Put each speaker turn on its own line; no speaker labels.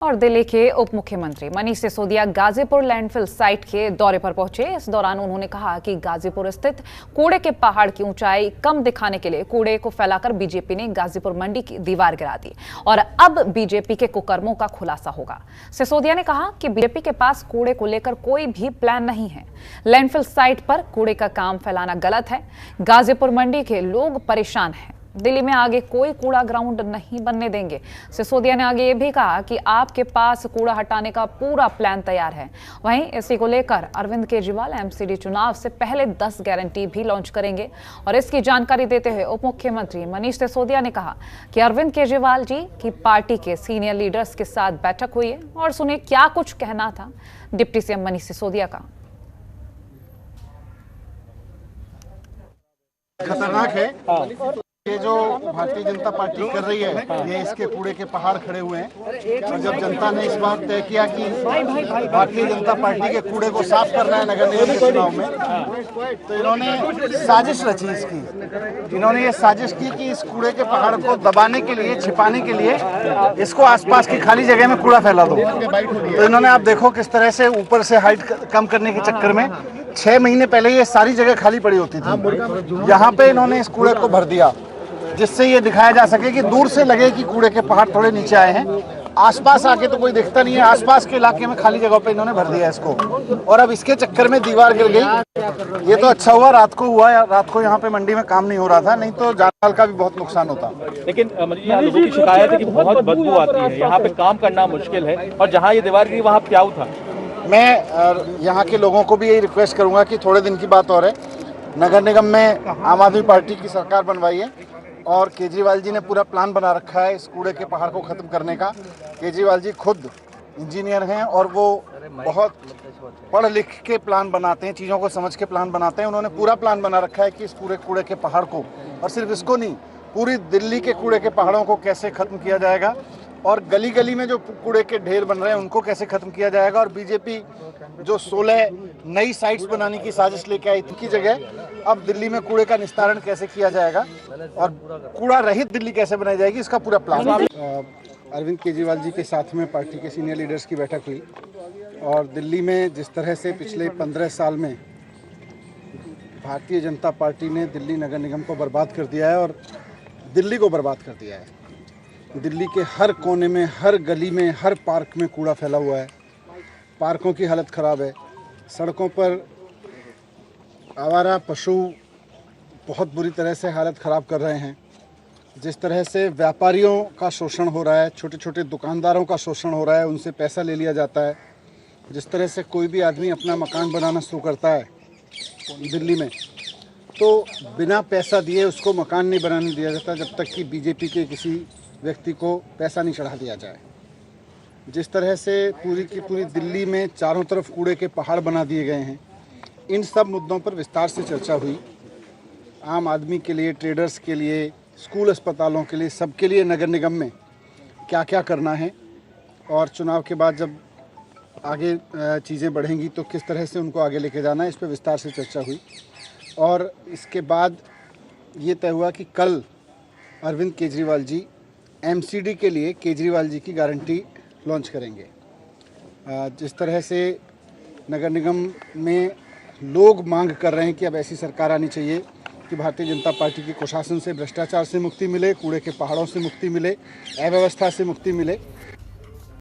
और दिल्ली के उप मुख्यमंत्री मनीष सिसोदिया गाजीपुर लैंडफिल साइट के दौरे पर पहुंचे। इस दौरान उन्होंने कहा कि गाजीपुर स्थित कूड़े के पहाड़ की ऊंचाई कम दिखाने के लिए कूड़े को फैलाकर बीजेपी ने गाजीपुर मंडी की दीवार गिरा दी और अब बीजेपी के कुकर्मों का खुलासा होगा। सिसोदिया ने कहा कि बीजेपी के पास कूड़े को लेकर कोई भी प्लान नहीं है। लैंडफिल साइट पर कूड़े का काम फैलाना गलत है। गाजीपुर मंडी के लोग परेशान हैं। दिल्ली में आगे कोई कूड़ा ग्राउंड नहीं बनने देंगे। सिसोदिया ने आगे ये भी कहा कि आपके पास कूड़ा हटाने का पूरा प्लान तैयार है। वहीं इसी को लेकर अरविंद केजरीवाल एमसीडी चुनाव से पहले 10 गारंटी भी लॉन्च करेंगे। और इसकी जानकारी देते हुए उप मुख्यमंत्री मनीष सिसोदिया ने कहा कि अरविंद केजरीवाल जी की पार्टी के सीनियर लीडर्स के साथ बैठक हुई है और सुनिए क्या कुछ कहना था डिप्टी सीएम मनीष सिसोदिया का।
खतरनाक है ये जो भारतीय जनता पार्टी कर रही है। ये इसके कूड़े के पहाड़ खड़े हुए हैं और जब जनता ने इस बार तय किया कि भारतीय जनता पार्टी के कूड़े को साफ करना है नगर निगम के चुनाव में, तो इन्होंने साजिश रची इसकी। इन्होंने ये साजिश की कि इस कूड़े के पहाड़ को दबाने के लिए, छिपाने के लिए इसको आसपास की खाली जगह में कूड़ा फैला दो। तो इन्होंने, आप देखो किस तरह से ऊपर से हाइट कम करने के चक्कर में 6 महीने पहले ये सारी जगह खाली पड़ी होती थी। यहाँ पे इन्होंने इस कूड़े को भर दिया जिससे ये दिखाया जा सके कि दूर से लगे कि कूड़े के पहाड़ थोड़े नीचे आए हैं। आसपास आके तो कोई दिखता नहीं है। आसपास के इलाके में खाली जगह पे इन्होंने भर दिया इसको और अब इसके चक्कर में दीवार गिर गई। ये तो अच्छा हुआ रात को हुआ। रात को यहाँ पे मंडी में काम नहीं हो रहा था, नहीं तो जान माल का भी बहुत नुकसान होता।
लेकिन लोगों की शिकायत है कि बहुत बदबू आती है, यहाँ पे काम करना मुश्किल है और जहाँ ये दीवार गिरी वहाँ प्याऊ था।
मैं यहाँ के लोगों को भी यही रिक्वेस्ट करूंगा कि थोड़े दिन की बात और है, नगर निगम में आम आदमी पार्टी की सरकार बनवाई है और केजरीवाल जी ने पूरा प्लान बना रखा है इस कूड़े के पहाड़ को ख़त्म करने का। केजरीवाल जी खुद इंजीनियर हैं और वो बहुत पढ़ लिख के प्लान बनाते हैं, चीज़ों को समझ के प्लान बनाते हैं। उन्होंने पूरा प्लान बना रखा है कि इस पूरे कूड़े के पहाड़ को, और सिर्फ इसको नहीं, पूरी दिल्ली के कूड़े के पहाड़ों को कैसे ख़त्म किया जाएगा और गली गली में जो कूड़े के ढेर बन रहे हैं उनको कैसे ख़त्म किया जाएगा। और बीजेपी जो 16 नई साइट्स बनाने की साजिश लेके आई की जगह अब दिल्ली में कूड़े का निस्तारण कैसे किया जाएगा और कूड़ा रहित दिल्ली कैसे बनाई जाएगी, इसका पूरा प्लान। अरविंद केजरीवाल जी के साथ में पार्टी के सीनियर लीडर्स की बैठक हुई और दिल्ली में जिस तरह से पिछले 15 साल में भारतीय जनता पार्टी ने दिल्ली नगर निगम को बर्बाद कर दिया है और दिल्ली को बर्बाद कर दिया है। दिल्ली के हर कोने में, हर गली में, हर पार्क में कूड़ा फैला हुआ है। पार्कों की हालत ख़राब है। सड़कों पर आवारा पशु बहुत बुरी तरह से हालत ख़राब कर रहे हैं। जिस तरह से व्यापारियों का शोषण हो रहा है, छोटे छोटे दुकानदारों का शोषण हो रहा है, उनसे पैसा ले लिया जाता है। जिस तरह से कोई भी आदमी अपना मकान बनाना शुरू करता है दिल्ली में, तो बिना पैसा दिए उसको मकान नहीं बनाने दिया जाता जब तक कि बीजेपी के किसी व्यक्ति को पैसा नहीं चढ़ा दिया जाए। जिस तरह से पूरी की पूरी दिल्ली में चारों तरफ कूड़े के पहाड़ बना दिए गए हैं, इन सब मुद्दों पर विस्तार से चर्चा हुई। आम आदमी के लिए, ट्रेडर्स के लिए, स्कूल अस्पतालों के लिए, सबके लिए नगर निगम में क्या क्या करना है और चुनाव के बाद जब आगे चीज़ें बढ़ेंगी तो किस तरह से उनको आगे लेके जाना है, इस पर विस्तार से चर्चा हुई। और इसके बाद ये तय हुआ कि कल अरविंद केजरीवाल जी एमसीडी के लिए केजरीवाल जी की गारंटी लॉन्च करेंगे। जिस तरह से नगर निगम में लोग मांग कर रहे हैं कि अब ऐसी सरकार आनी चाहिए कि भारतीय जनता पार्टी के कुशासन से, भ्रष्टाचार से मुक्ति मिले, कूड़े के पहाड़ों से मुक्ति मिले, अव्यवस्था से मुक्ति मिले,